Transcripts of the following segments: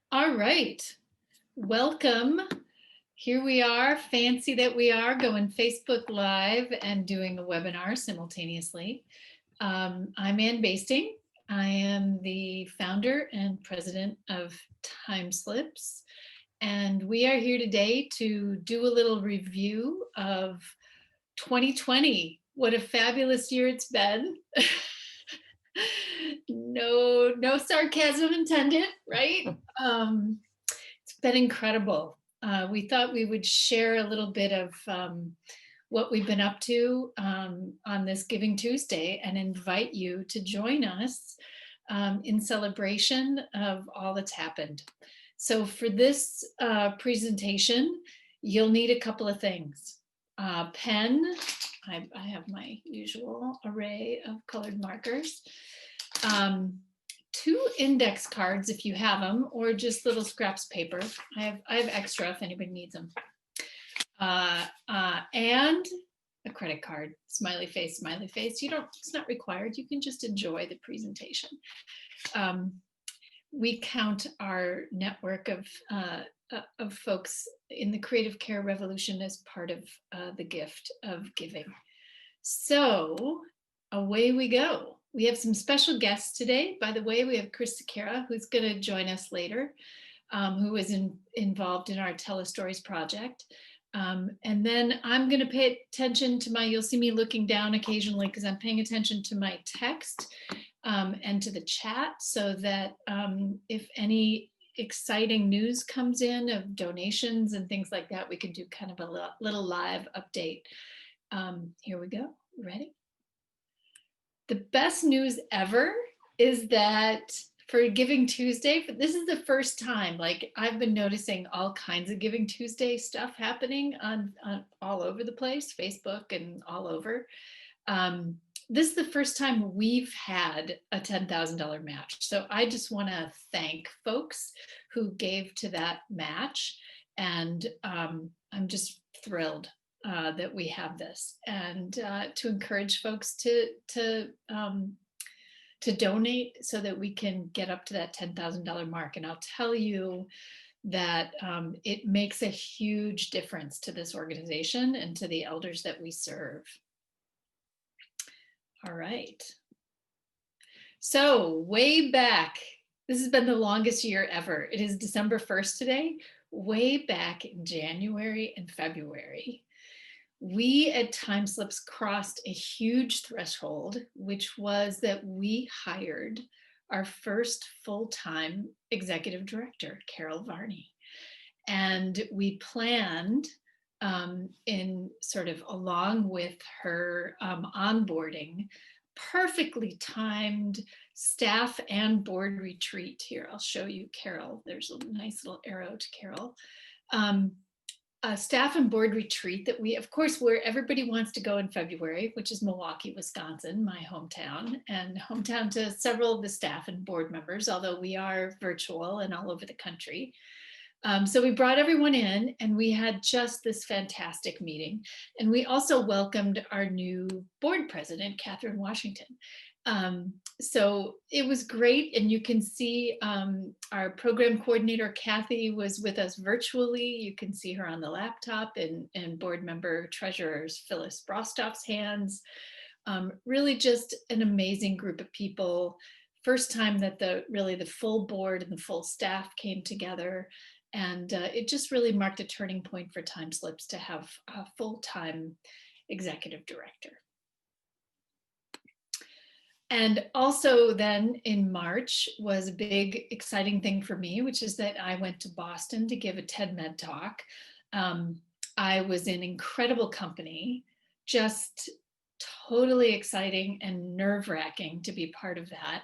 All right, welcome. Here we are, fancy that we are, going Facebook Live and doing a webinar simultaneously. I'm Ann Basting. I am the founder and president of TimeSlips, and we are here today to do a little review of 2020. What a fabulous year it's been. No sarcasm intended, right? It's been incredible. We thought we would share a little bit of what we've been up to on this Giving Tuesday and invite you to join us in celebration of all that's happened. So for this presentation, you'll need a couple of things. Pen, I have my usual array of colored markers. Two index cards if you have them, or just little scraps of paper. I have extra if anybody needs them. And a credit card, smiley face, smiley face. It's not required. You can just enjoy the presentation. We count our network of folks in the creative care revolution as part of the gift of giving. So away we go. We have some special guests today. By the way, we have Chris Sakara, who's going to join us later, who is involved in our Tell a Stories project. And then I'm going to pay attention to you'll see me looking down occasionally because I'm paying attention to my text and to the chat, so that if any exciting news comes in of donations and things like that, we can do kind of a little live update. Here we go. Ready? The best news ever is that for Giving Tuesday, this is the first time, like I've been noticing all kinds of Giving Tuesday stuff happening on all over the place, Facebook and all over. This is the first time we've had a $10,000 match. So I just want to thank folks who gave to that match. And I'm just thrilled that we have this, and to encourage folks to donate so that we can get up to that $10,000 mark. And I'll tell you that it makes a huge difference to this organization and to the elders that we serve. All right. So way back, this has been the longest year ever. It is December 1st today. Way back in January and February, we at TimeSlips crossed a huge threshold, which was that we hired our first full-time executive director, Carol Varney. And we planned in sort of along with her onboarding, perfectly timed staff and board retreat. Here, I'll show you Carol. There's a nice little arrow to Carol. A staff and board retreat that we, of course, where everybody wants to go in February, which is Milwaukee, Wisconsin, my hometown, and hometown to several of the staff and board members, although we are virtual and all over the country. So we brought everyone in and we had just this fantastic meeting. And we also welcomed our new board president, Catherine Washington. So it was great. And you can see our program coordinator, Kathy, was with us virtually. You can see her on the laptop, and board member treasurers Phyllis Brostoff's hands. Really just an amazing group of people. First time that really the full board and the full staff came together. And it just really marked a turning point for TimeSlips to have a full-time executive director. And also then in March was a big exciting thing for me, which is that I went to Boston to give a TED Med talk. I was in incredible company, just totally exciting and nerve-wracking to be part of that.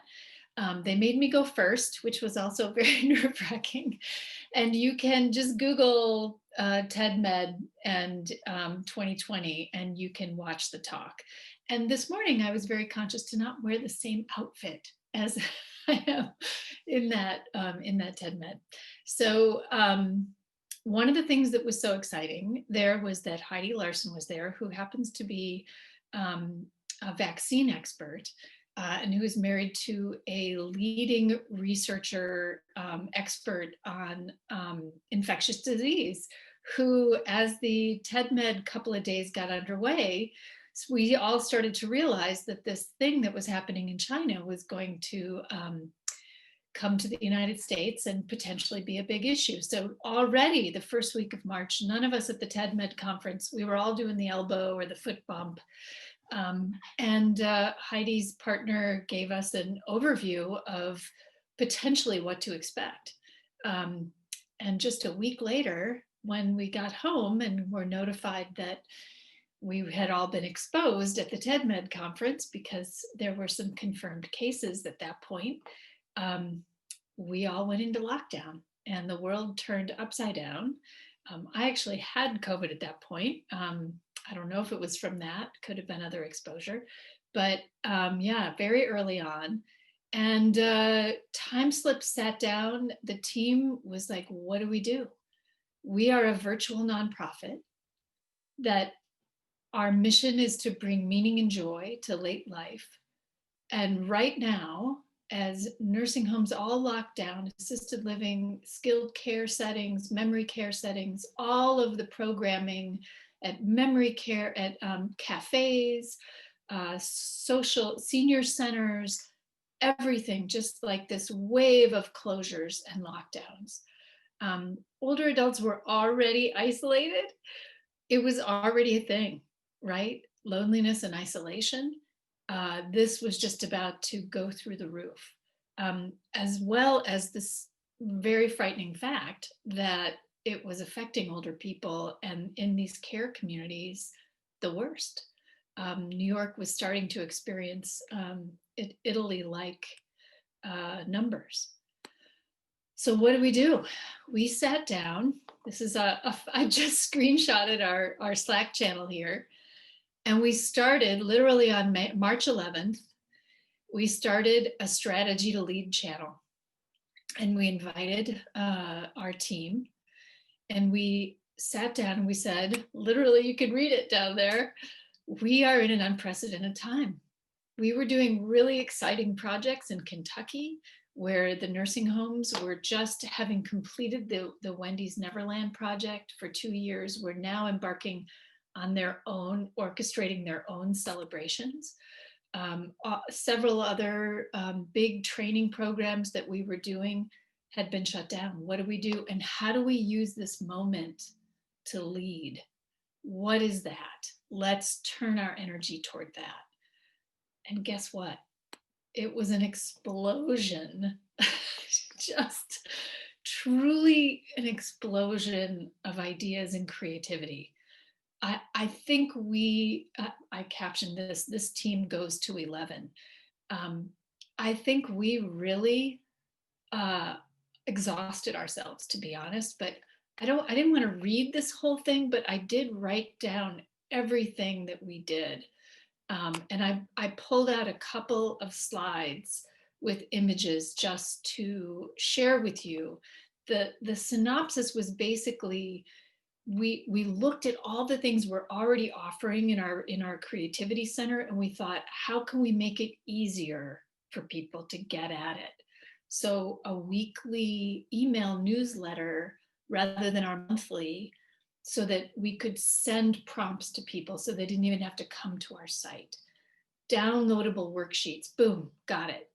They made me go first, which was also very nerve-wracking. And you can just Google TED Med and 2020, and you can watch the talk. And this morning, I was very conscious to not wear the same outfit as I am in that TED Med. So one of the things that was so exciting there was that Heidi Larson was there, who happens to be a vaccine expert. and who is married to a leading researcher, expert on infectious disease, who, as the TEDMed couple of days got underway, we all started to realize that this thing that was happening in China was going to come to the United States and potentially be a big issue. So already the first week of March, none of us at the TEDMed conference, we were all doing the elbow or the foot bump. And Heidi's partner gave us an overview of potentially what to expect. And just a week later, when we got home and were notified that we had all been exposed at the TEDMed conference because there were some confirmed cases at that point, we all went into lockdown and the world turned upside down. I actually had COVID at that point. I don't know if it was from that, could have been other exposure, but yeah, very early on. And TimeSlips sat down, the team was like, what do we do? We are a virtual nonprofit that our mission is to bring meaning and joy to late life. And right now, as nursing homes all locked down, assisted living, skilled care settings, memory care settings, all of the programming at memory care, at cafes, social senior centers, everything, just like this wave of closures and lockdowns. Older adults were already isolated. It was already a thing, right? Loneliness and isolation. This was just about to go through the roof, as well as this very frightening fact that it was affecting older people and in these care communities the worst. New York was starting to experience Italy-like numbers. So what do? We sat down. This is I just screenshotted our Slack channel here. And we started literally on March 11th, we started a strategy to lead channel. And we invited our team and we sat down and we said, literally, you can read it down there. We are in an unprecedented time. We were doing really exciting projects in Kentucky where the nursing homes were just having completed the Wendy's Neverland project for 2 years. We're now embarking on their own, orchestrating their own celebrations. Several other big training programs that we were doing had been shut down. What do we do? And how do we use this moment to lead? What is that? Let's turn our energy toward that. And guess what? It was an explosion, just truly an explosion of ideas and creativity. I think I captioned this team goes to 11. I think we really exhausted ourselves, to be honest, but I didn't want to read this whole thing, but I did write down everything that we did. And I pulled out a couple of slides with images just to share with you. The synopsis was basically, we looked at all the things we're already offering in our creativity center, and we thought, how can we make it easier for people to get at it? So a weekly email newsletter rather than our monthly, so that we could send prompts to people so they didn't even have to come to our site. Downloadable worksheets, boom, got it.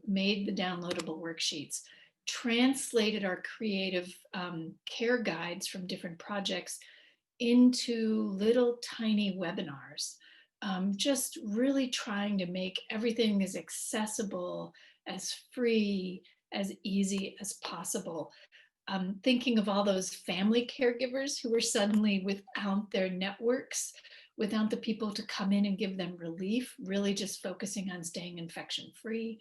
Made the downloadable worksheets. Translated our creative care guides from different projects into little tiny webinars. Just really trying to make everything as accessible, as free, as easy as possible. Thinking of all those family caregivers who were suddenly without their networks, without the people to come in and give them relief, really just focusing on staying infection free.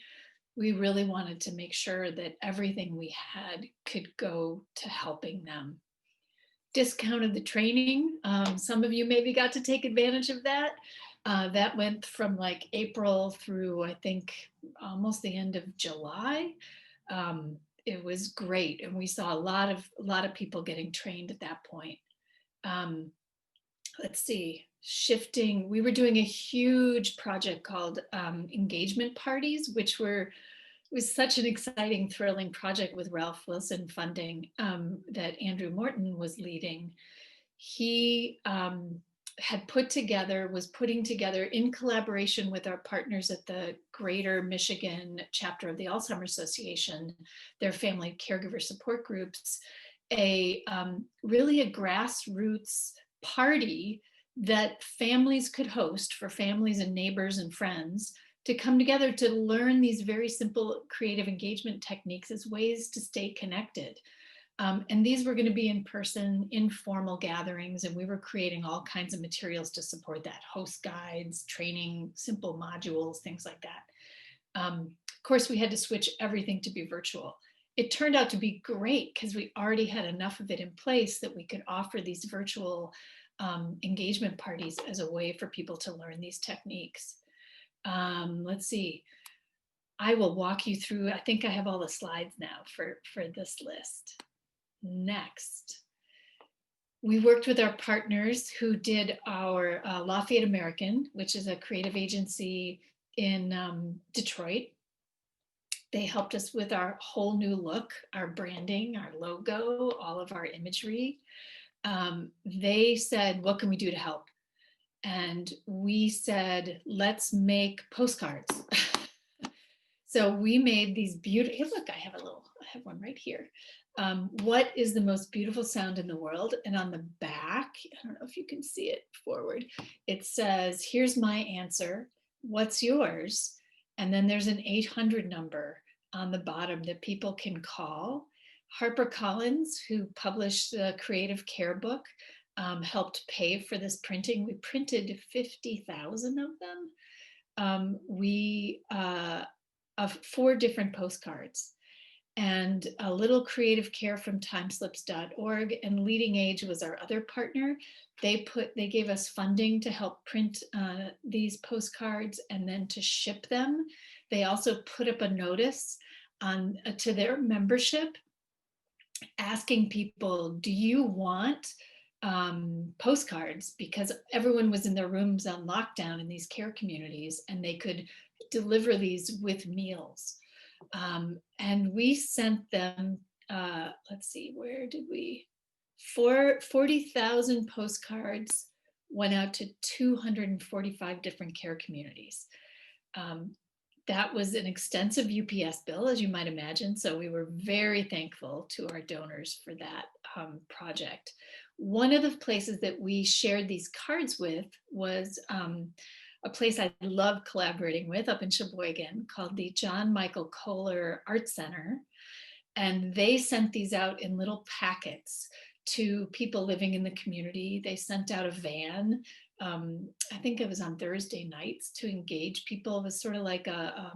We really wanted to make sure that everything we had could go to helping them. Discounted the training. Some of you maybe got to take advantage of that. That went from like April through, I think, almost the end of July. It was great, and we saw a lot of people getting trained at that point. Let's see, shifting. We were doing a huge project called engagement parties, which was such an exciting, thrilling project with Ralph Wilson funding that Andrew Morton was leading. He was putting together in collaboration with our partners at the Greater Michigan chapter of the Alzheimer's Association, their family caregiver support groups, really a grassroots party that families could host for families and neighbors and friends to come together to learn these very simple creative engagement techniques as ways to stay connected. And these were going to be in person, informal gatherings, and we were creating all kinds of materials to support that: host guides, training, simple modules, things like that. Of course, we had to switch everything to be virtual. It turned out to be great because we already had enough of it in place that we could offer these virtual engagement parties as a way for people to learn these techniques. Let's see. I will walk you through. I think I have all the slides now for this list. Next, we worked with our partners who did our Lafayette American, which is a creative agency in Detroit. They helped us with our whole new look, our branding, our logo, all of our imagery. They said, what can we do to help? And we said, let's make postcards. So we made these beautiful, hey, look, I have one right here. What is the most beautiful sound in the world? And on the back, I don't know if you can see it forward, it says, here's my answer, what's yours? And then there's an 800 number on the bottom that people can call. HarperCollins, who published the Creative Care book, helped pay for this printing. We printed 50,000 of them. Of 4 different postcards, and a little creative care from TimeSlips.org, and Leading Age was our other partner. They gave us funding to help print these postcards and then to ship them. They also put up a notice to their membership asking people, do you want postcards? Because everyone was in their rooms on lockdown in these care communities, and they could deliver these with meals. And we sent them, let's see, where did we? 40,000 postcards went out to 245 different care communities. That was an extensive UPS bill, as you might imagine. So we were very thankful to our donors for that project. One of the places that we shared these cards with was a place I love collaborating with up in Sheboygan called the John Michael Kohler Art Center. And they sent these out in little packets to people living in the community. They sent out a van. I think it was on Thursday nights to engage people. It was sort of like a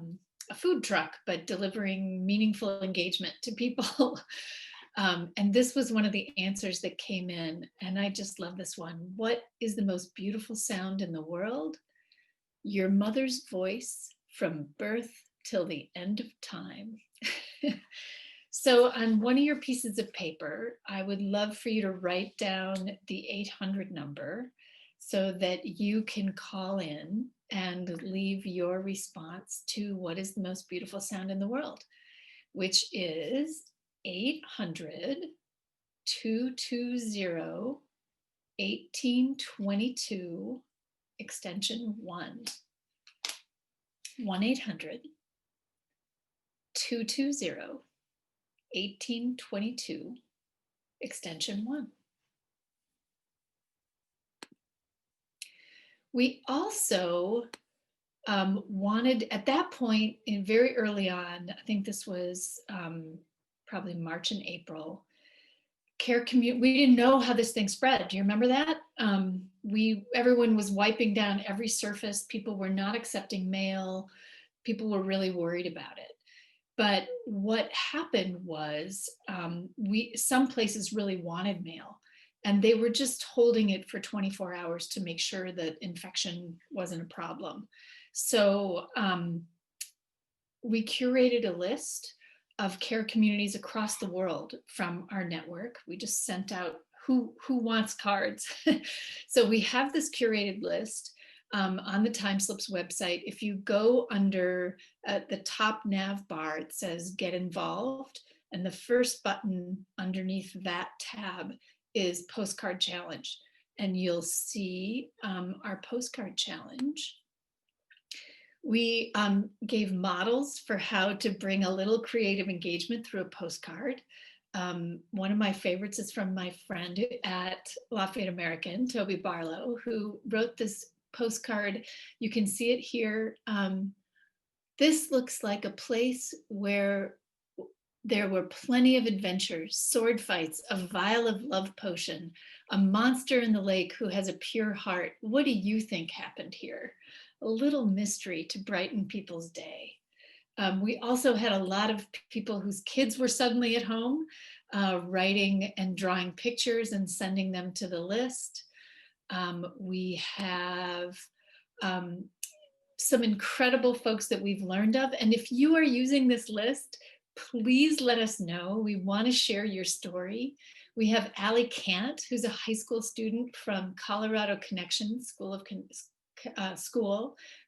food truck, but delivering meaningful engagement to people. And this was one of the answers that came in. And I just love this one. What is the most beautiful sound in the world? Your mother's voice from birth till the end of time. So on one of your pieces of paper, I would love for you to write down the 800 number so that you can call in and leave your response to what is the most beautiful sound in the world, which is 800-220-1822, extension 1. 1-800-220-1822, extension 1. We also wanted, at that point, very early on, I think this was probably March and April, we didn't know how this thing spread. Do you remember that? Everyone was wiping down every surface. People were not accepting mail. People were really worried about it. But what happened was some places really wanted mail, and they were just holding it for 24 hours to make sure that infection wasn't a problem. So we curated a list of care communities across the world from our network. We just sent out who wants cards? So we have this curated list on the TimeSlips website. If you go under the top nav bar, it says Get Involved. And the first button underneath that tab is Postcard Challenge. And you'll see our Postcard Challenge. We gave models for how to bring a little creative engagement through a postcard. One of my favorites is from my friend at Lafayette American, Toby Barlow, who wrote this postcard. You can see it here. This looks like a place where there were plenty of adventures, sword fights, a vial of love potion, a monster in the lake who has a pure heart. What do you think happened here? A little mystery to brighten people's day. We also had a lot of people whose kids were suddenly at home, writing and drawing pictures and sending them to the list. We have some incredible folks that we've learned of. And if you are using this list, please let us know. We want to share your story. We have Allie Cant, who's a high school student from Colorado Connection School,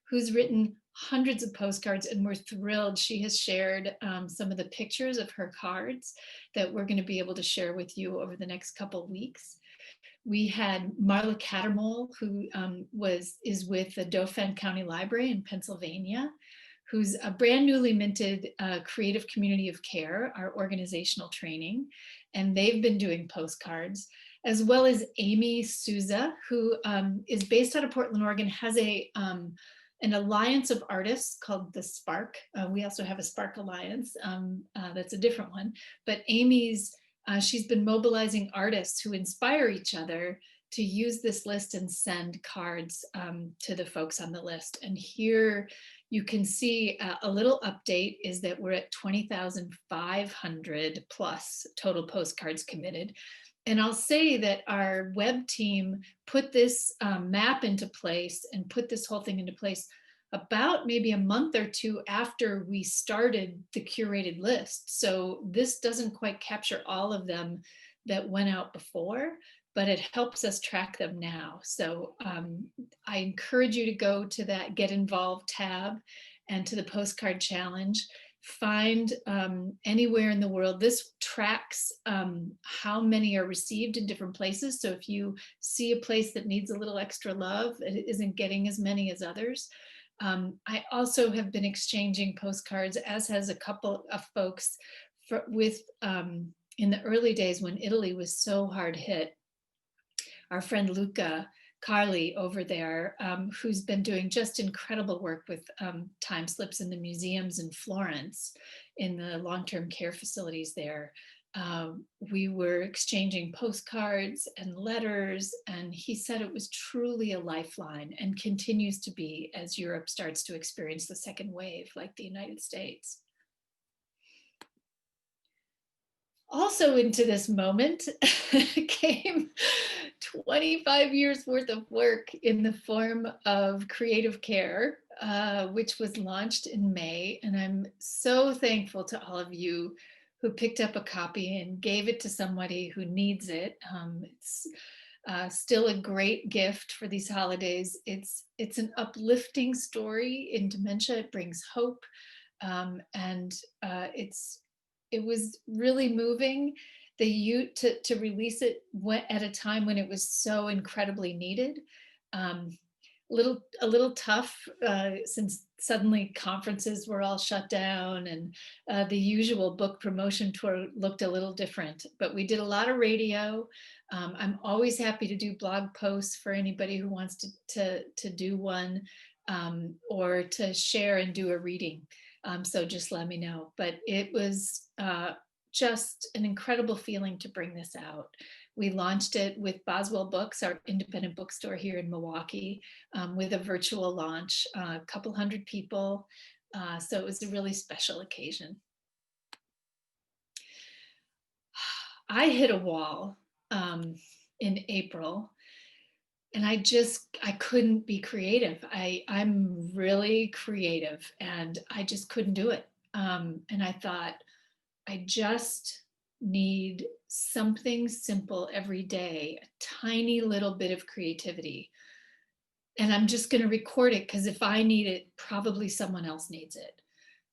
who's written hundreds of postcards, and we're thrilled. She has shared some of the pictures of her cards that we're going to be able to share with you over the next couple weeks. We had Marla Cattermole, who is with the Dauphin County Library in Pennsylvania, who's a brand newly minted Creative Community of Care, our organizational training, and they've been doing postcards, as well as Amy Souza, who is based out of Portland, Oregon, has an alliance of artists called the Spark. We also have a Spark Alliance, that's a different one, but Amy's, she's been mobilizing artists who inspire each other to use this list and send cards to the folks on the list. And here you can see a little update is that we're at 20,500 plus total postcards committed. And I'll say that our web team put this map into place and put this whole thing into place about maybe a month or two after we started the curated list. So this doesn't quite capture all of them that went out before, but it helps us track them now. So I encourage you to go to that Get Involved tab and to the Postcard Challenge. Find anywhere in the world. This tracks how many are received in different places. So if you see a place that needs a little extra love, it isn't getting as many as others. I also have been exchanging postcards, as has a couple of folks, in the early days when Italy was so hard hit. Our friend Luca Carli over there, who's been doing just incredible work with TimeSlips in the museums in Florence, in the long-term care facilities there. We were exchanging postcards and letters, and he said it was truly a lifeline and continues to be as Europe starts to experience the second wave like the United States. Also into this moment came 25 years worth of work in the form of Creative Care, which was launched in May. And I'm so thankful to all of you who picked up a copy and gave it to somebody who needs it. It's still a great gift for these holidays. It's an uplifting story in dementia. It brings hope, and it was really moving to release it at a time when it was so incredibly needed. A little tough since suddenly conferences were all shut down, and the usual book promotion tour looked a little different, but we did a lot of radio. I'm always happy to do blog posts for anybody who wants to do one, or to share and do a reading. So just let me know. But it was just an incredible feeling to bring this out. We launched it with Boswell Books, our independent bookstore here in Milwaukee, with a virtual launch, a couple hundred people. So it was a really special occasion. I hit a wall in April, and I couldn't be creative. I'm really creative, and I just couldn't do it. And I thought, I just need something simple every day, a tiny little bit of creativity. And I'm just going to record it because if I need it, probably someone else needs it.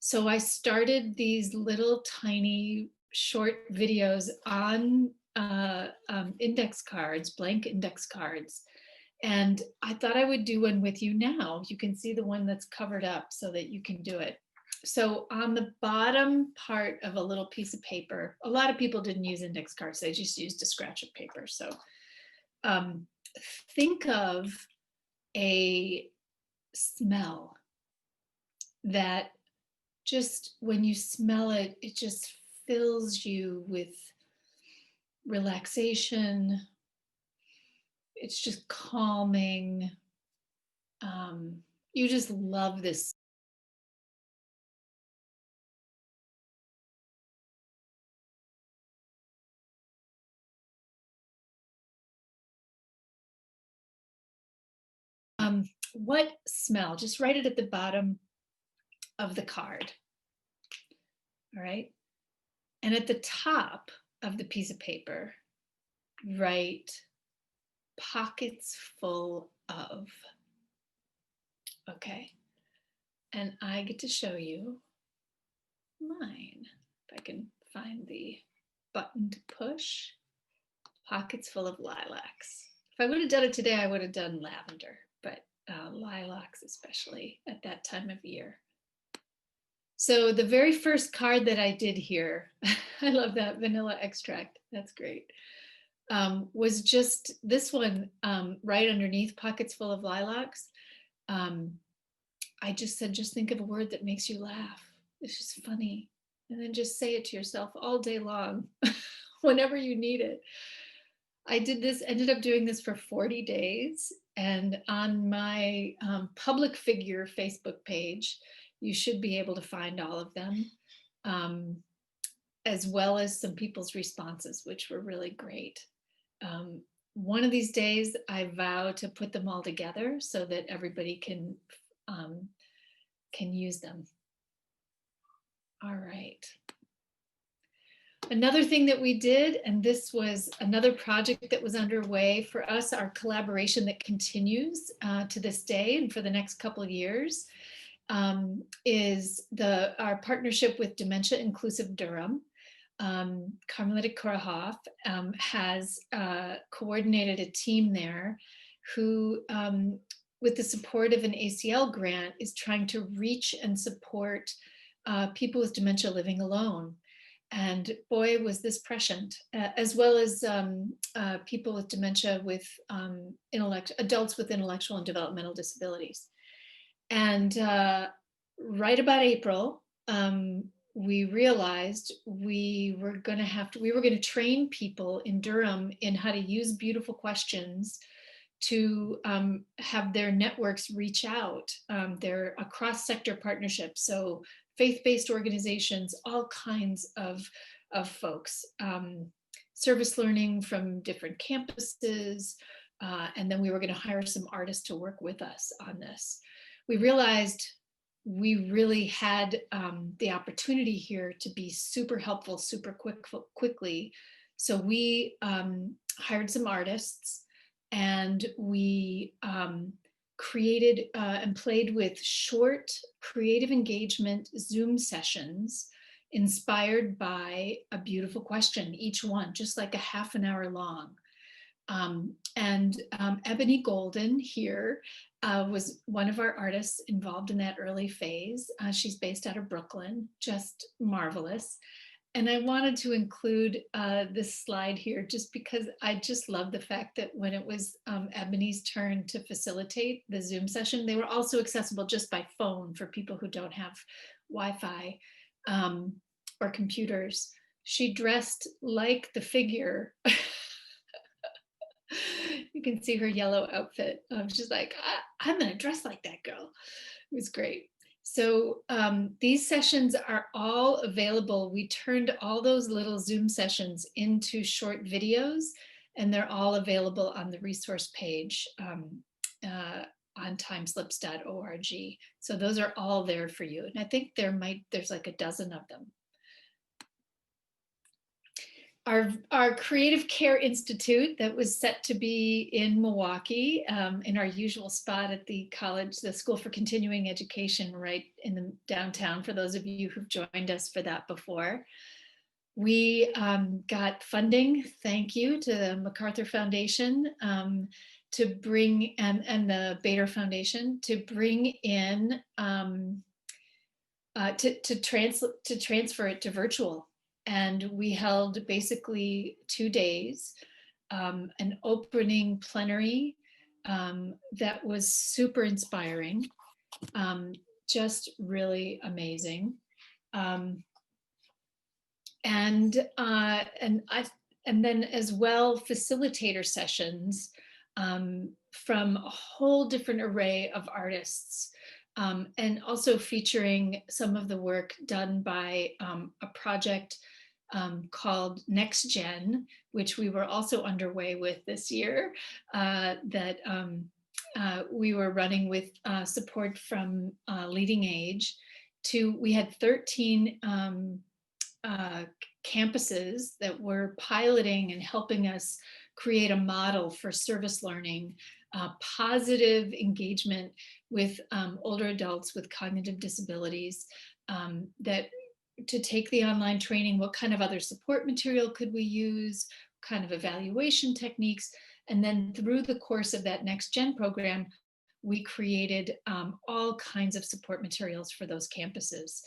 So I started these little tiny short videos on index cards, blank index cards. And I thought I would do one with you now. You can see the one that's covered up so that you can do it. So on the bottom part of a little piece of paper, a lot of people didn't use index cards, they just used a scratch of paper. So think of a smell that just when you smell it, it just fills you with relaxation. It's just calming. You just love this. What smell? Just write it at the bottom of the card. All right. And at the top of the piece of paper, write pockets full of. Okay. And I get to show you mine. If I can find the button to push. Pockets full of lilacs. If I would have done it today, I would have done lavender, but lilacs, especially at that time of year. So the very first card that I did here, I love that vanilla extract. That's great. Was just this one right underneath pockets full of lilacs. I just said, just think of a word that makes you laugh. It's just funny. And then just say it to yourself all day long, whenever you need it. I did this, ended up doing this for 40 days. And on my public figure Facebook page, you should be able to find all of them, as well as some people's responses, which were really great. One of these days, I vow to put them all together so that everybody can use them. All right. Another thing that we did, and this was another project that was underway for us, our collaboration that continues to this day and for the next couple of years, is our partnership with Dementia Inclusive Durham. Carmelita Korahoff has coordinated a team there who, with the support of an ACL grant, is trying to reach and support people with dementia living alone. And boy, was this prescient, as well as people with dementia with adults with intellectual and developmental disabilities. And right about April, we realized we were going to train people in Durham in how to use beautiful questions to have their networks reach out. They're a cross-sector partnership. So faith-based organizations, all kinds of folks, service learning from different campuses, and then we were going to hire some artists to work with us on this. We realized we really had the opportunity here to be super helpful, super quickly. So we hired some artists, and we created and played with short creative engagement Zoom sessions inspired by a beautiful question, each one just like a half an hour long. Ebony Golden here was one of our artists involved in that early phase. She's based out of Brooklyn, just marvelous. And I wanted to include this slide here just because I just love the fact that when it was Ebony's turn to facilitate the Zoom session, they were also accessible just by phone for people who don't have Wi-Fi or computers. She dressed like the figure. You can see her yellow outfit. She's like, I'm gonna dress like that girl. It was great. So these sessions are all available. We turned all those little Zoom sessions into short videos, and they're all available on the resource page on timeslips.org. So those are all there for you. And I think there's like a dozen of them. Our Creative Care Institute that was set to be in Milwaukee, in our usual spot at the college, the School for Continuing Education, right in the downtown, for those of you who've joined us for that before. We got funding, thank you to the MacArthur Foundation, to bring, and the Bader Foundation, to bring in, to transfer it to virtual. And we held basically 2 days, an opening plenary that was super inspiring, just really amazing. And then as well, facilitator sessions from a whole different array of artists, and also featuring some of the work done by a project called Next Gen, which we were also underway with this year, that we were running with support from Leading Age. We had 13 campuses that were piloting and helping us create a model for service learning, positive engagement with older adults with cognitive disabilities, that to take the online training, what kind of other support material could we use, what kind of evaluation techniques, and then through the course of that Next Gen program, we created all kinds of support materials for those campuses.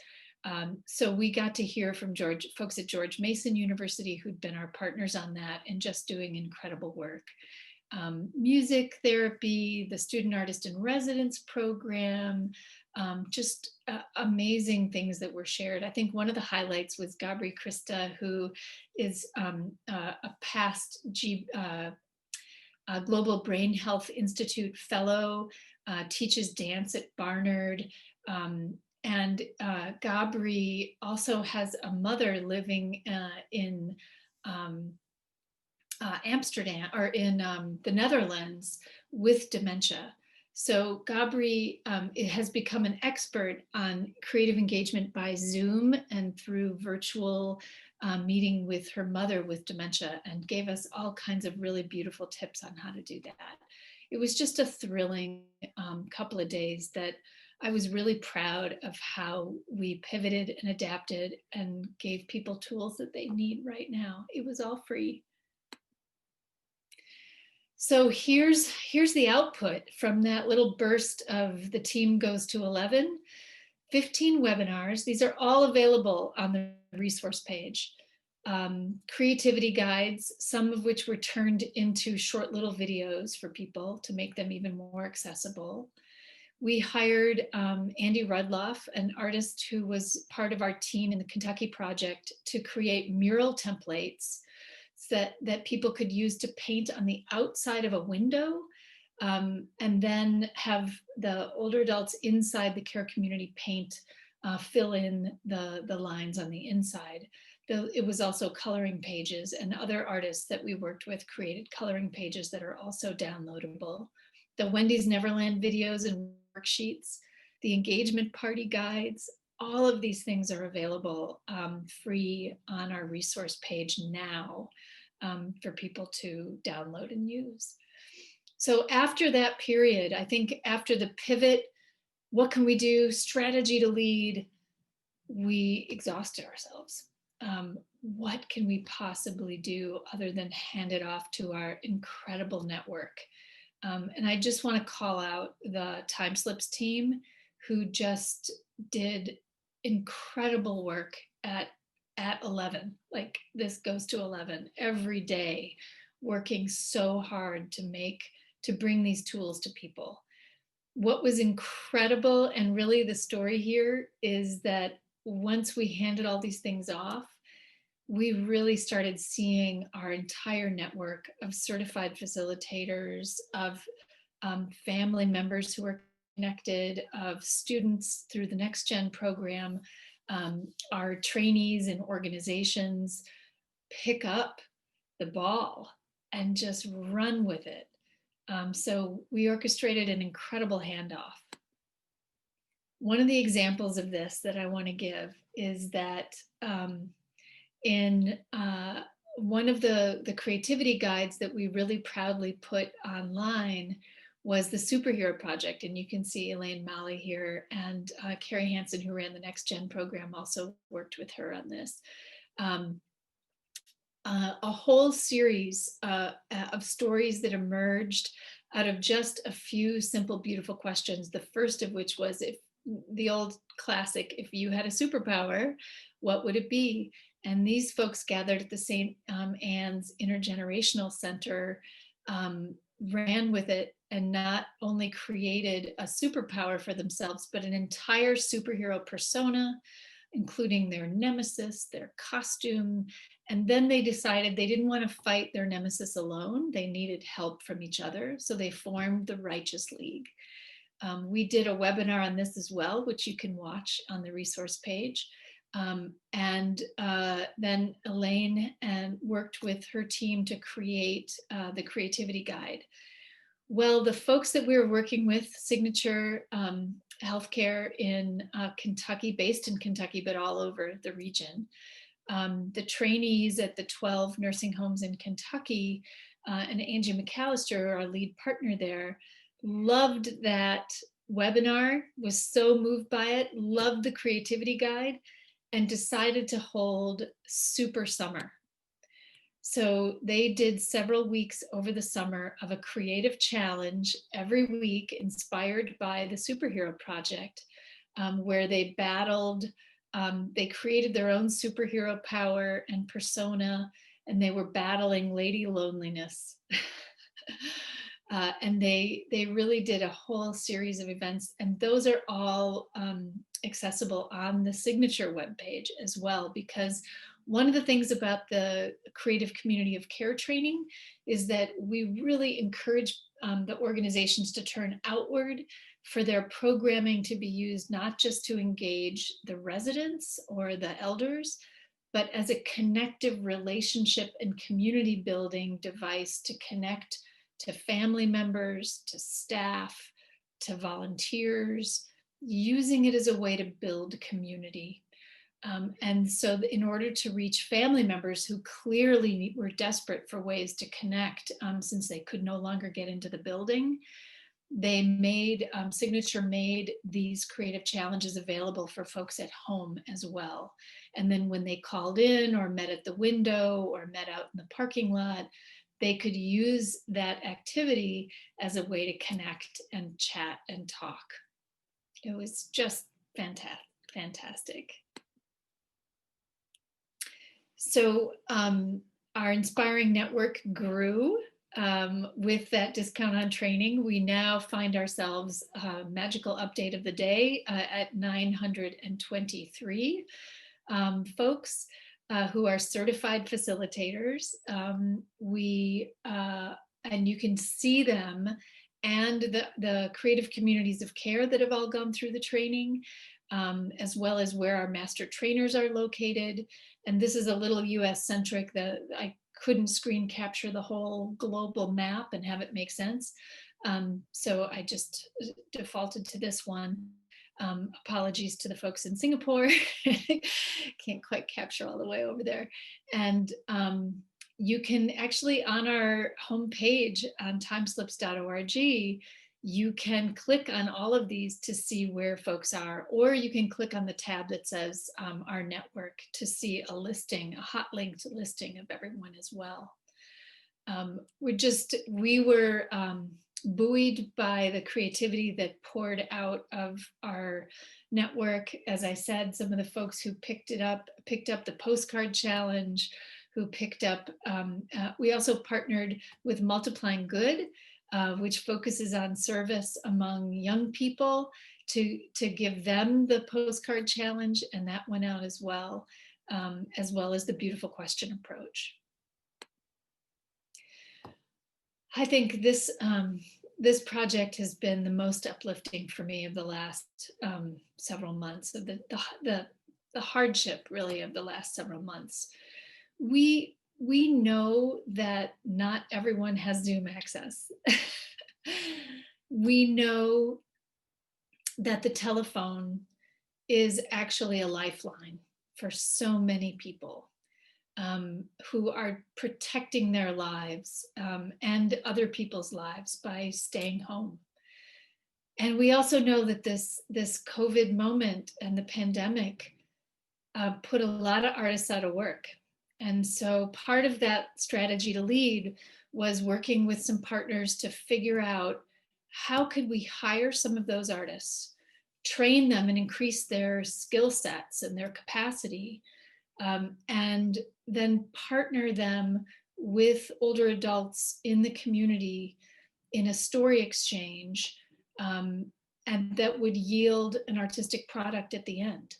So we got to hear from folks at George Mason University who'd been our partners on that and just doing incredible work. Music therapy, the Student Artist in Residence program, just amazing things that were shared. I think one of the highlights was Gabri Krista, who is a past Global Brain Health Institute fellow, teaches dance at Barnard. And Gabri also has a mother living in Amsterdam, or in the Netherlands, with dementia. So Gabri has become an expert on creative engagement by Zoom and through virtual meeting with her mother with dementia, and gave us all kinds of really beautiful tips on how to do that. It was just a thrilling couple of days that I was really proud of how we pivoted and adapted and gave people tools that they need right now. It was all free. So here's the output from that little burst of the team goes to 11, 15 webinars. These are all available on the resource page. Creativity guides, some of which were turned into short little videos for people to make them even more accessible. We hired Andy Rudloff, an artist who was part of our team in the Kentucky project, to create mural templates that people could use to paint on the outside of a window, and then have the older adults inside the care community paint, fill in the lines on the inside. It was also coloring pages, and other artists that we worked with created coloring pages that are also downloadable. The Wendy's Neverland videos and worksheets, the engagement party guides, all of these things are available free on our resource page now for people to download and use. So after that period, I think after the pivot, what can we do? Strategy to lead, we exhausted ourselves. What can we possibly do other than hand it off to our incredible network? And I just want to call out the TimeSlips team, who just did incredible work at 11. Like, this goes to 11 every day, working so hard to bring these tools to people. What was incredible, and really the story here, is that once we handed all these things off, we really started seeing our entire network of certified facilitators, of family members who are connected, of students through the Next Gen program, our trainees and organizations pick up the ball and just run with it. So we orchestrated an incredible handoff. One of the examples of this that I want to give is that in one of the creativity guides that we really proudly put online was the Superhero Project. And you can see Elaine Malley here, and Carrie Hansen, who ran the Next Gen program, also worked with her on this. A whole series of stories that emerged out of just a few simple, beautiful questions. The first of which was, if the old classic, if you had a superpower, what would it be? And these folks gathered at the St. Anne's Intergenerational Center, ran with it, and not only created a superpower for themselves, but an entire superhero persona, including their nemesis, their costume. And then they decided they didn't want to fight their nemesis alone. They needed help from each other. So they formed the Righteous League. We did a webinar on this as well, which you can watch on the resource page. Then Elaine worked with her team to create the creativity guide. Well, the folks that we were working with, Signature Healthcare in Kentucky, based in Kentucky, but all over the region, the trainees at the 12 nursing homes in Kentucky, and Angie McAllister, our lead partner there, loved that webinar, was so moved by it, loved the creativity guide, and decided to hold Super Summer. So they did several weeks over the summer of a creative challenge every week, inspired by the Superhero Project, where they battled, they created their own superhero power and persona, and they were battling lady loneliness. And they really did a whole series of events, and those are all accessible on the Signature webpage as well, because one of the things about the creative community of care training is that we really encourage the organizations to turn outward for their programming to be used not just to engage the residents or the elders, but as a connective relationship and community building device to connect to family members, to staff, to volunteers, using it as a way to build community. And so in order to reach family members who clearly were desperate for ways to connect, since they could no longer get into the building, they made, Signature made these creative challenges available for folks at home as well. And then when they called in or met at the window or met out in the parking lot, they could use that activity as a way to connect and chat and talk. It was just fantastic. So our Inspiring Network grew with that discount on training. We now find ourselves, magical update of the day, at 923 folks who are certified facilitators. And you can see them and the creative communities of care that have all gone through the training, as well as where our master trainers are located. And this is a little US centric. I couldn't screen capture the whole global map and have it make sense. So I just defaulted to this one. Apologies to the folks in Singapore. Can't quite capture all the way over there. And you can actually, on our homepage on timeslips.org, you can click on all of these to see where folks are, or you can click on the tab that says our network to see a listing, a hot linked listing of everyone as well. We were buoyed by the creativity that poured out of our network. As I said, some of the folks who picked up the postcard challenge, who picked up, we also partnered with Multiplying Good, which focuses on service among young people, to give them the postcard challenge, and that went out as well as the beautiful question approach. I think this project has been the most uplifting for me of the last several months, of the hardship really of the last several months. We know that not everyone has Zoom access. We know that the telephone is actually a lifeline for so many people. who are protecting their lives and other people's lives by staying home. And we also know that this COVID moment and the pandemic put a lot of artists out of work. And so part of that strategy to lead was working with some partners to figure out how could we hire some of those artists, train them and increase their skill sets and their capacity, and then partner them with older adults in the community in a story exchange, and that would yield an artistic product at the end.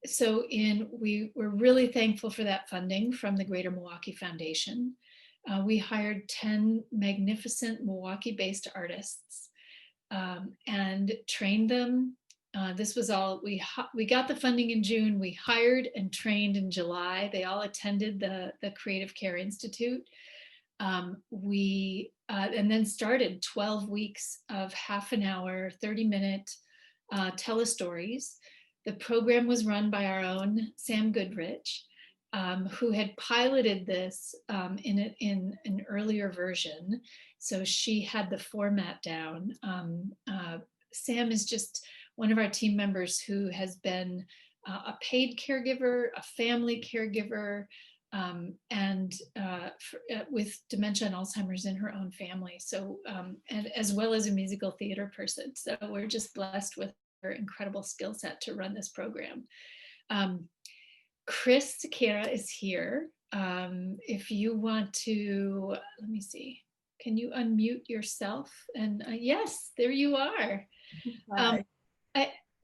So we were really thankful for that funding from the Greater Milwaukee Foundation. We hired 10 magnificent Milwaukee-based artists and trained them. This was all, we got the funding in June, we hired and trained in July. They all attended the Creative Care Institute. And then started 12 weeks of half an hour, 30-minute telestories. The program was run by our own Sam Goodrich, who had piloted this in an earlier version. So she had the format down. Sam is just one of our team members who has been a paid caregiver, a family caregiver, with dementia and Alzheimer's in her own family. So, and as well as a musical theater person. So we're just blessed with her incredible skill set to run this program. Chris Sequeira is here. If you want to, let me see, can you unmute yourself? And yes, there you are.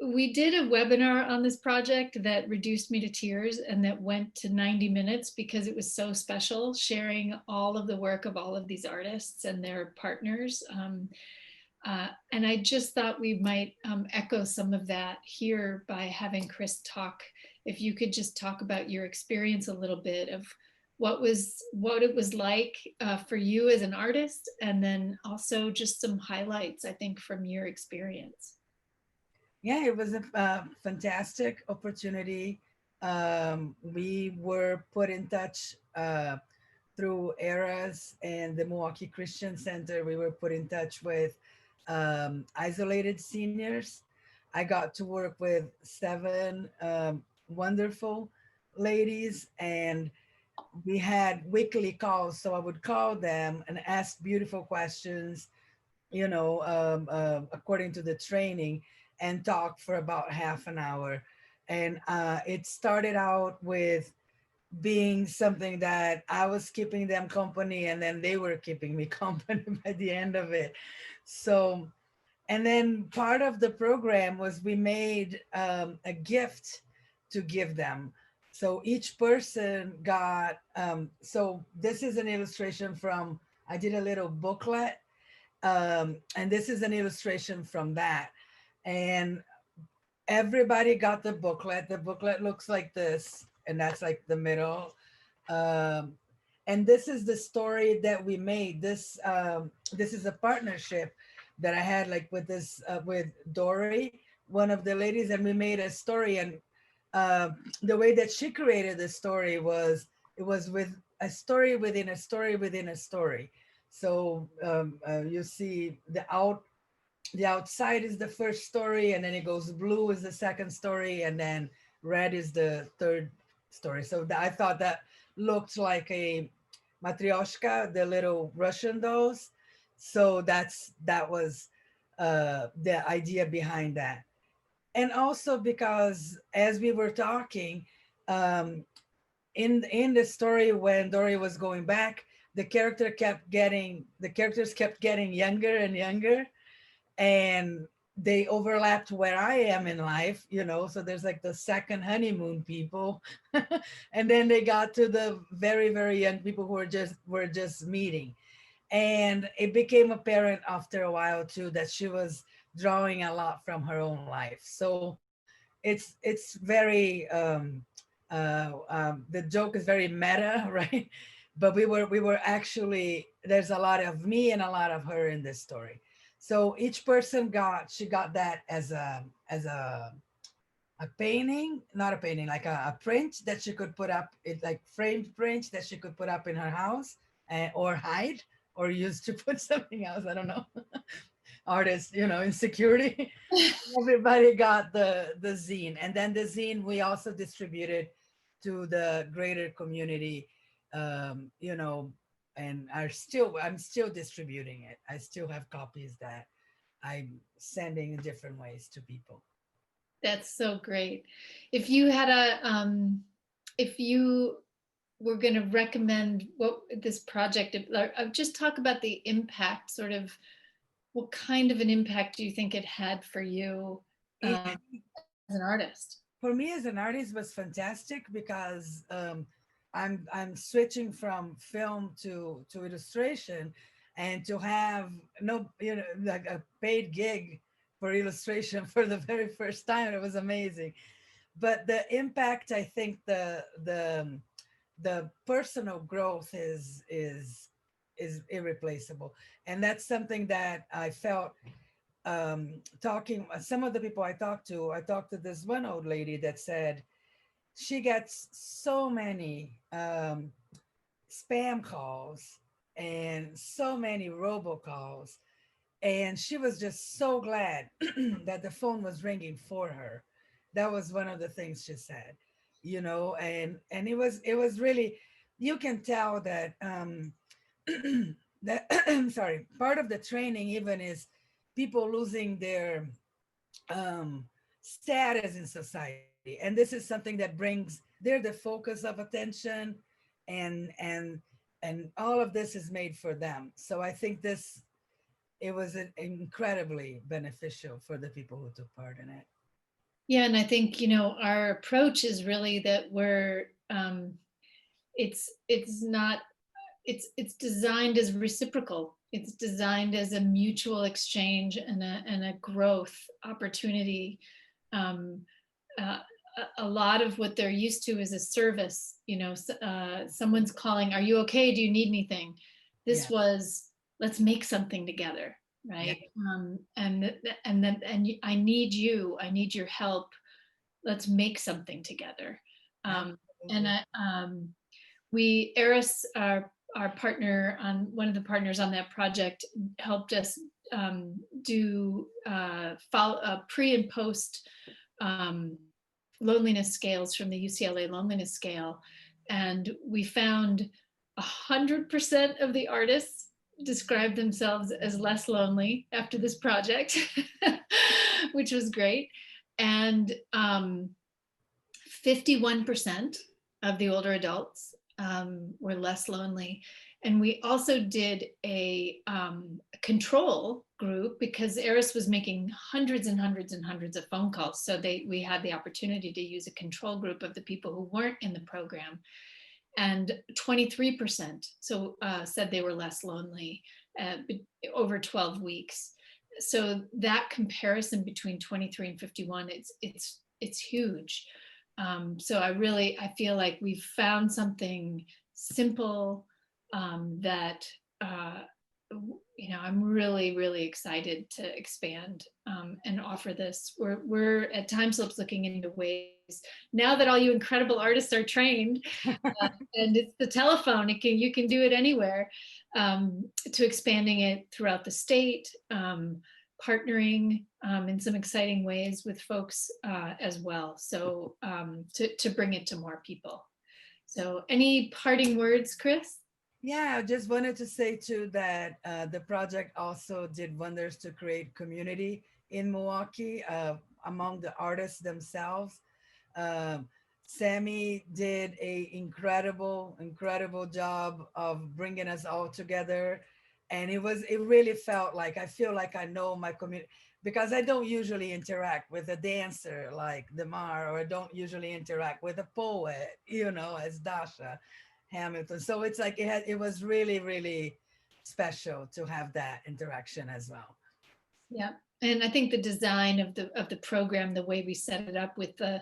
We did a webinar on this project that reduced me to tears and that went to 90 minutes because it was so special, sharing all of the work of all of these artists and their partners. And I just thought we might echo some of that here by having Chris talk. If you could just talk about your experience a little bit of what it was like for you as an artist, and then also just some highlights, I think, from your experience. Yeah, it was a fantastic opportunity. We were put in touch through ERAS and the Milwaukee Christian Center. We were put in touch with isolated seniors. I got to work with 7 wonderful ladies, and we had weekly calls. So I would call them and ask beautiful questions, according to the training, and talk for about half an hour. And it started out with being something that I was keeping them company, and then they were keeping me company by the end of it. So, and then part of the program was we made a gift to give them. So each person got, so this is an illustration from, I did a little booklet, and this is an illustration from that. And everybody got the booklet. The booklet looks like this, and that's like the middle. Um, and this is the story that we made. This is a partnership that I had, like, with this with Dory, one of the ladies, and we made a story. And the way that she created the story was, it was with a story within a story within a story. So you see the outside is the first story, and then it goes blue is the second story, and then red is the third story. So I thought that looked like a matryoshka, the little Russian dolls. So that was the idea behind that. And also because as we were talking, um, in the story, when Dory was going back, the characters kept getting younger and younger, and they overlapped where I am in life, so there's like the second honeymoon people. And then they got to the very, very young people who were just meeting. And it became apparent after a while too that she was drawing a lot from her own life. So it's very the joke is very meta, right? But we were actually, there's a lot of me and a lot of her in this story. So each person she got that as a a painting, not a painting, like a print that she could put up, it like framed print that she could put up in her house, or hide or use to put something else. I don't know. Artists, insecurity. Everybody got the zine, and then the zine we also distributed to the greater community, um, you know, and I'm still distributing it. I still have copies that I'm sending in different ways to people. That's so great. If you had if you were going to recommend what this project, just talk about the impact, sort of what kind of an impact do you think it had for you It, as an artist? for me as an artist was fantastic because I'm switching from film to illustration, and to have no like a paid gig for illustration for the very first time, it was amazing. But the impact, I think the personal growth is irreplaceable, and that's something that I felt, talking some of the people I talked to this one old lady that said she gets so many spam calls and so many robocalls, and she was just so glad that the phone was ringing for her. That was one of the things she said, and it was really, you can tell that that I'm sorry, part of the training even is people losing their status in society, and this is something that brings, they're the focus of attention, and and all of this is made for them. So I think this, it was incredibly beneficial for the people who took part in it. Yeah, and I think, our approach is really that it's not, it's designed as reciprocal. It's designed as a mutual exchange and a growth opportunity. Um, uh, a lot of what they're used to is a service. Someone's calling, "Are you okay? Do you need anything?" This Yeah, was, "Let's make something together," yeah, right? I need you. I need your help. Let's make something together. Um, and absolutely. I, Eris, our partner, on one of the partners on that project, helped us do follow, pre and post um, loneliness scales from the UCLA loneliness scale, and we found 100% of the artists described themselves as less lonely after this project, which was great, and 51% of the older adults were less lonely. And we also did a control group because Eris was making hundreds and hundreds and hundreds of phone calls. So we had the opportunity to use a control group of the people who weren't in the program. And 23% said they were less lonely uh, over 12 weeks. So that comparison between 23 and 51, it's huge. So I feel like we've found something simple that I'm really, really excited to expand and offer this. We're at TimeSlips looking into ways now that all you incredible artists are trained, and it's the telephone. You can do it anywhere. To expanding it throughout the state. Partnering in some exciting ways with folks as well. So to bring it to more people. So any parting words, Chris? Yeah, I just wanted to say too that the project also did wonders to create community in Milwaukee, among the artists themselves. Um, Sammy did a incredible job of bringing us all together, and it really felt like, I feel like I know my community, because I don't usually interact with a dancer like Demar, or I don't usually interact with a poet, as Dasha Hamilton. So it's like it was really special to have that interaction as well. Yeah. And I think the design of the program, the way we set it up with the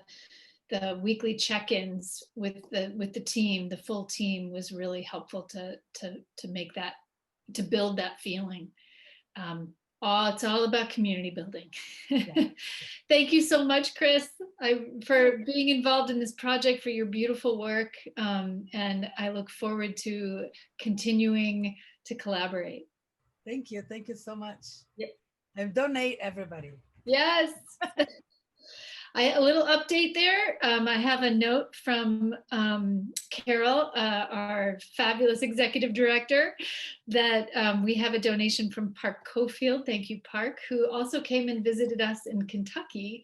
weekly check-ins with the team, the full team, was really helpful to make that, to build that feeling. Um, Oh, it's all about community building. Yeah. Thank you so much, Chris, for being involved in this project, for your beautiful work. And I look forward to continuing to collaborate. Thank you. Thank you so much. Yep. And donate, everybody. Yes. A little update there. I have a note from Carol, our fabulous executive director, that we have a donation from Park Cofield. Thank you, Park, who also came and visited us in Kentucky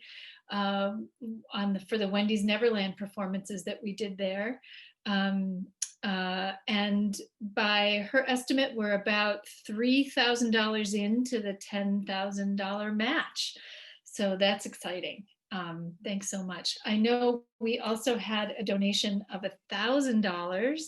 for the Wendy's Neverland performances that we did there. And by her estimate, we're about $3,000 into the $10,000 match. So that's exciting. Thanks so much. I know we also had a donation of $1,000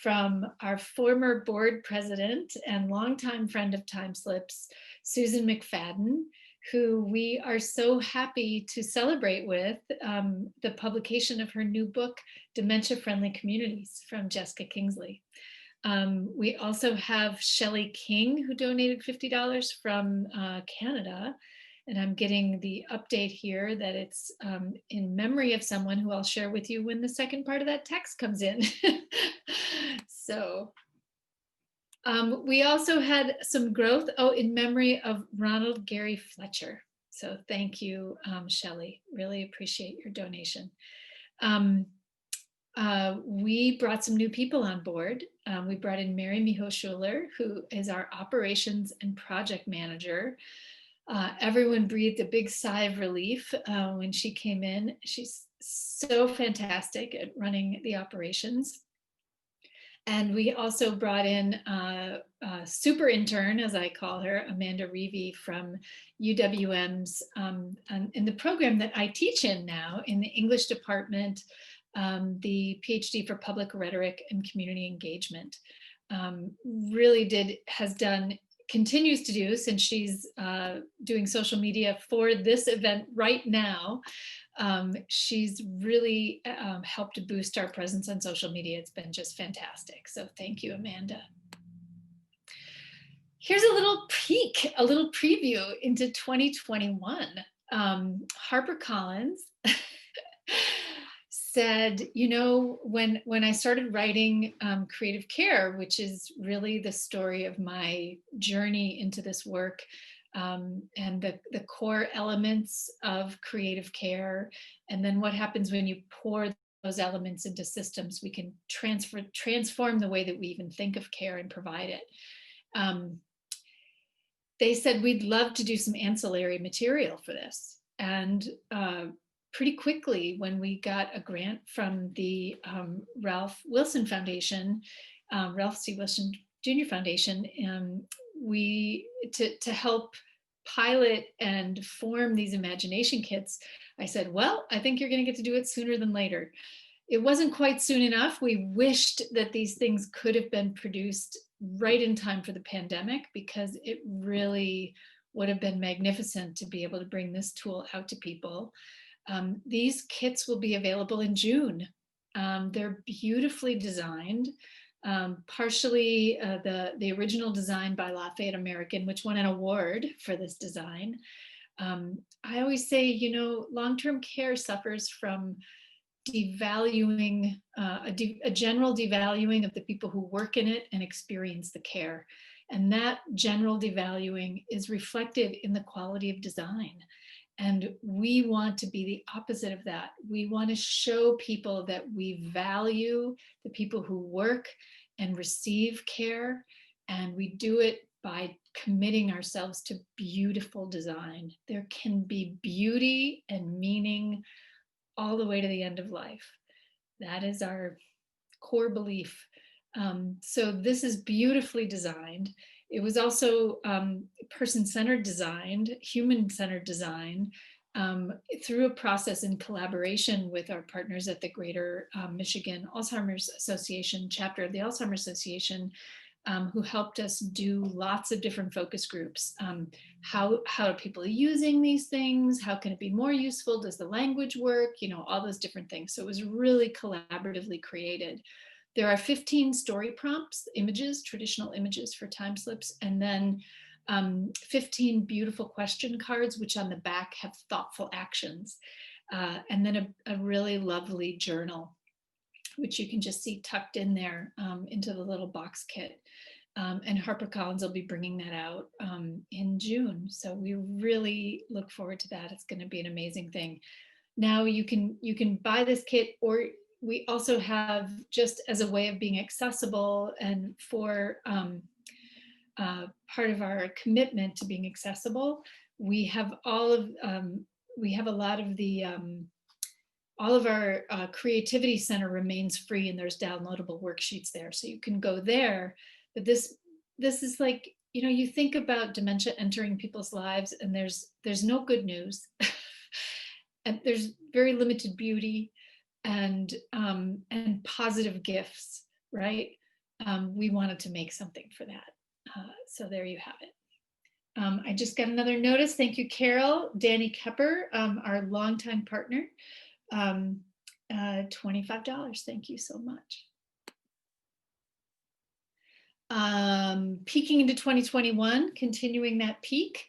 from our former board president and longtime friend of TimeSlips, Susan McFadden, who we are so happy to celebrate with the publication of her new book, Dementia Friendly Communities, from Jessica Kingsley. We also have Shelley King, who donated $50 from Canada. And I'm getting the update here that it's in memory of someone who I'll share with you when the second part of that text comes in. So we also had some growth, in memory of Ronald Gary Fletcher. So thank you, Shelley. Really appreciate your donation. We brought some new people on board. We brought in Mary Miho Schuler, who is our operations and project manager. Everyone breathed a big sigh of relief when she came in. She's so fantastic at running the operations. And we also brought in a super intern, as I call her, Amanda Reevy from UWM's, in the program that I teach in now in the English department, the PhD for Public Rhetoric and Community Engagement. Continues to do, since she's doing social media for this event right now. She's really helped to boost our presence on social media. It's been just fantastic. So thank you, Amanda. Here's a little peek, a little preview into 2021. HarperCollins said, when I started writing Creative Care, which is really the story of my journey into this work, and the core elements of creative care, and then what happens when you pour those elements into systems, we can transform the way that we even think of care and provide it. They said, we'd love to do some ancillary material for this. And pretty quickly, when we got a grant from the Ralph Wilson Foundation, Ralph C. Wilson Jr. Foundation, to help pilot and form these imagination kits, I said, well, I think you're going to get to do it sooner than later. It wasn't quite soon enough. We wished that these things could have been produced right in time for the pandemic, because it really would have been magnificent to be able to bring this tool out to people. These kits will be available in June. They're beautifully designed, partially the original design by Lafayette American, which won an award for this design. I always say, long-term care suffers from devaluing, a general devaluing of the people who work in it and experience the care. And that general devaluing is reflected in the quality of design. And we want to be the opposite of that. We want to show people that we value the people who work and receive care. And we do it by committing ourselves to beautiful design. There can be beauty and meaning all the way to the end of life. That is our core belief. So this is beautifully designed. It was also person-centered designed, human-centered design, through a process in collaboration with our partners at the Greater Michigan Alzheimer's Association, chapter of the Alzheimer's Association, who helped us do lots of different focus groups. How are people using these things? How can it be more useful? Does the language work? All those different things. So it was really collaboratively created. There are 15 story prompts, images, traditional images for TimeSlips, and then 15 beautiful question cards, which on the back have thoughtful actions, and then a really lovely journal, which you can just see tucked in there into the little box kit. And HarperCollins will be bringing that out in June. So we really look forward to that. It's going to be an amazing thing. Now you can buy this kit, or we also have, just as a way of being accessible and for part of our commitment to being accessible, we have we have a lot of the all of our creativity center remains free, and there's downloadable worksheets there, so you can go there. But this is like, you think about dementia entering people's lives, and there's no good news, and there's very limited beauty and positive gifts, right? We wanted to make something for that, so there you have it. I just got another notice. Thank you, Carol. Danny Kepper, our longtime partner. $25. Thank you so much. Peaking into 2021, continuing that peak,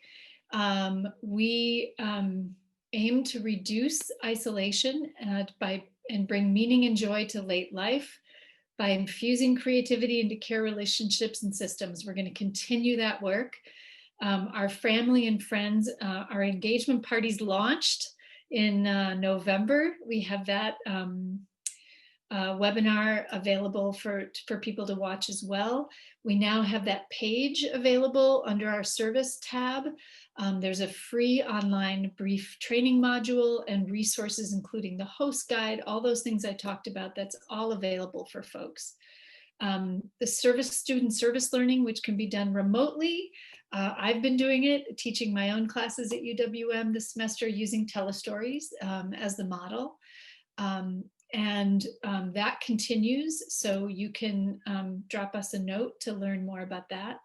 we aim to reduce isolation and bring meaning and joy to late life by infusing creativity into care relationships and systems. We're going to continue that work. Our family and friends, our engagement parties launched in November. We have that webinar available for people to watch as well. We now have that page available under our service tab. There's a free online brief training module and resources, including the host guide, all those things I talked about. That's all available for folks. The student service learning, which can be done remotely. I've been doing it, teaching my own classes at UWM this semester using telestories as the model. That continues, so you can drop us a note to learn more about that.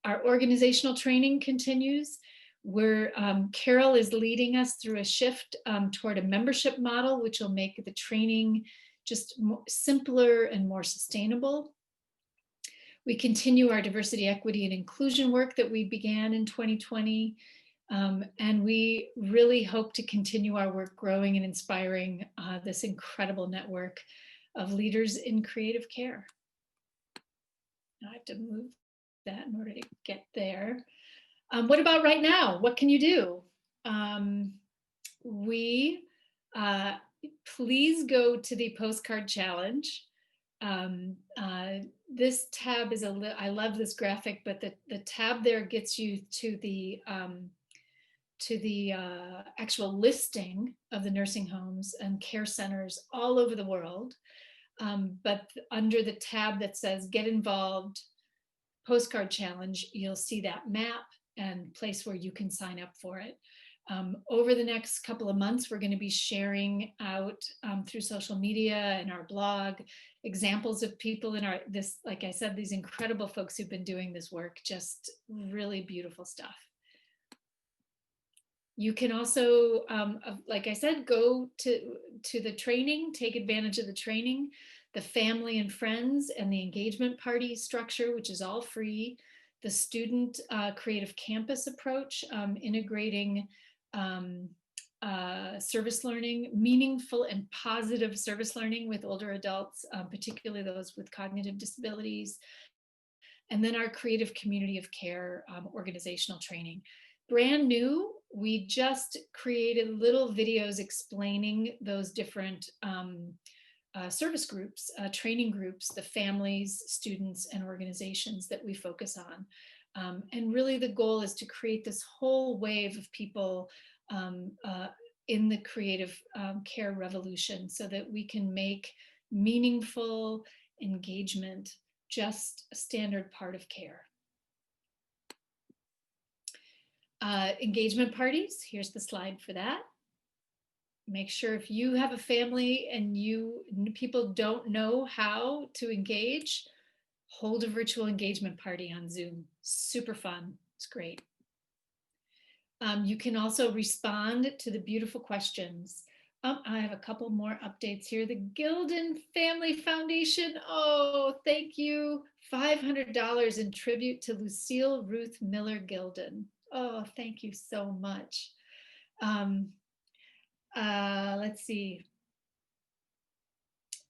Our organizational training continues, where Carol is leading us through a shift toward a membership model, which will make the training just simpler and more sustainable. We continue our diversity, equity, and inclusion work that we began in 2020. And we really hope to continue our work growing and inspiring this incredible network of leaders in creative care. Now I have to move that in order to get there. What about right now? What can you do? Please go to the Postcard Challenge. This tab is I love this graphic, but the tab there gets you to the actual listing of the nursing homes and care centers all over the world. But under the tab that says Get Involved, Postcard Challenge, you'll see that map and place where you can sign up for it. Over the next couple of months, we're going to be sharing out through social media and our blog examples of people in like I said, these incredible folks who've been doing this work, just really beautiful stuff. You can also, like I said, go to the training, take advantage of the training, the family and friends and the engagement party structure, which is all free, the student creative campus approach, integrating service learning, meaningful and positive service learning with older adults, particularly those with cognitive disabilities, and then our creative community of care organizational training. Brand new, we just created little videos explaining those different service groups, training groups, the families, students, and organizations that we focus on. And really the goal is to create this whole wave of people in the creative care revolution so that we can make meaningful engagement just a standard part of care. Engagement parties, here's the slide for that. Make sure if you have a family and people don't know how to engage, hold a virtual engagement party on Zoom. Super fun, it's great. You can also respond to the beautiful questions I have a couple more updates here. The Gilden Family Foundation. Oh, thank you. $500 in tribute to Lucille Ruth Miller Gilden. Oh, thank you so much. Um, let's see.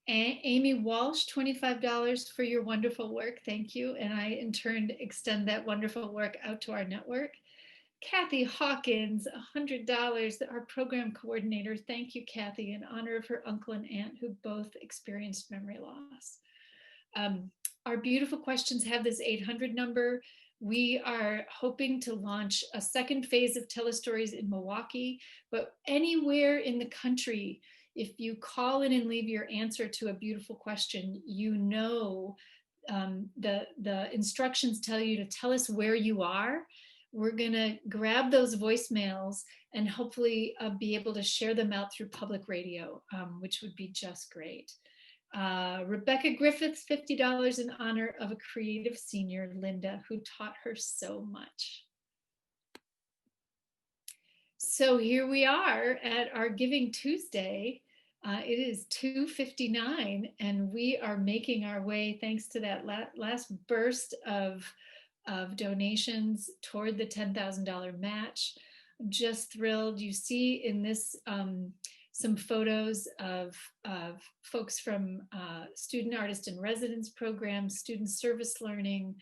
Amy Walsh, $25 for your wonderful work. Thank you. And I, in turn, extend that wonderful work out to our network. Kathy Hawkins, $100, our program coordinator. Thank you, Kathy, in honor of her uncle and aunt who both experienced memory loss. Our beautiful questions have this 800 number. We are hoping to launch a second phase of Telestories in Milwaukee, but anywhere in the country, if you call in and leave your answer to a beautiful question, you know the instructions tell you to tell us where you are. We're gonna grab those voicemails and hopefully be able to share them out through public radio, which would be just great. Rebecca Griffiths, $50 in honor of a creative senior, Linda, who taught her so much. So here we are at our Giving Tuesday. It is 2:59 and we are making our way, thanks to that last burst of donations, toward the $10,000 match. I'm just thrilled. You see in this some photos of folks from Student Artist in Residence programs, Student Service Learning,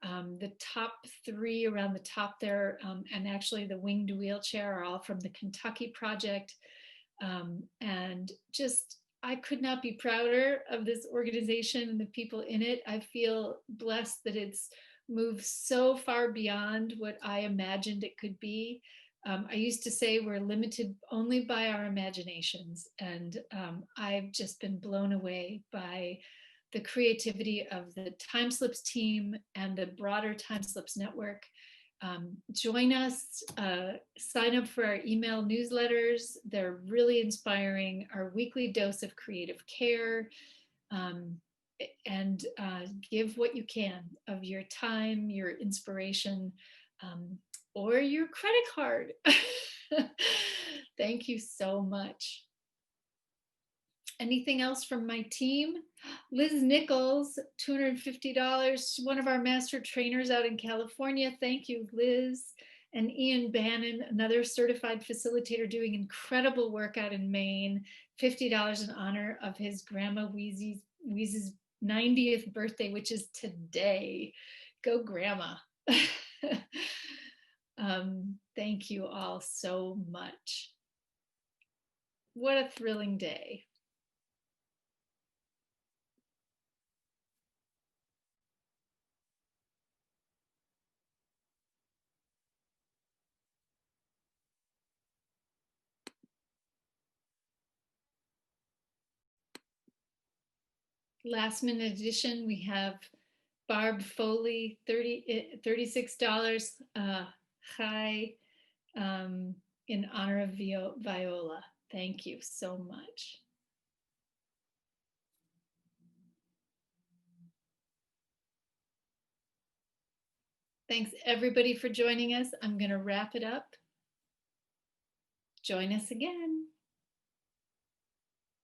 the top three around the top there, and actually the winged wheelchair are all from the Kentucky Project. And just, I could not be prouder of this organization and the people in it. I feel blessed that it's moved so far beyond what I imagined it could be. I used to say we're limited only by our imaginations, and I've just been blown away by the creativity of the TimeSlips team and the broader TimeSlips network. Join us, sign up for our email newsletters. They're really inspiring. Our weekly dose of creative care, and give what you can of your time, your inspiration, or your credit card. Thank you so much. Anything else from my team? Liz Nichols, $250, one of our master trainers out in California. Thank you, Liz. And Ian Bannon, another certified facilitator doing incredible work out in Maine, $50 in honor of his grandma Wheezy's 90th birthday, which is today. Go grandma. Thank you all so much. What a thrilling day. Last minute addition, we have Barb Foley, $36. Hi, in honor of Viola. Thank you so much. Thanks everybody for joining us. I'm going to wrap it up. Join us again.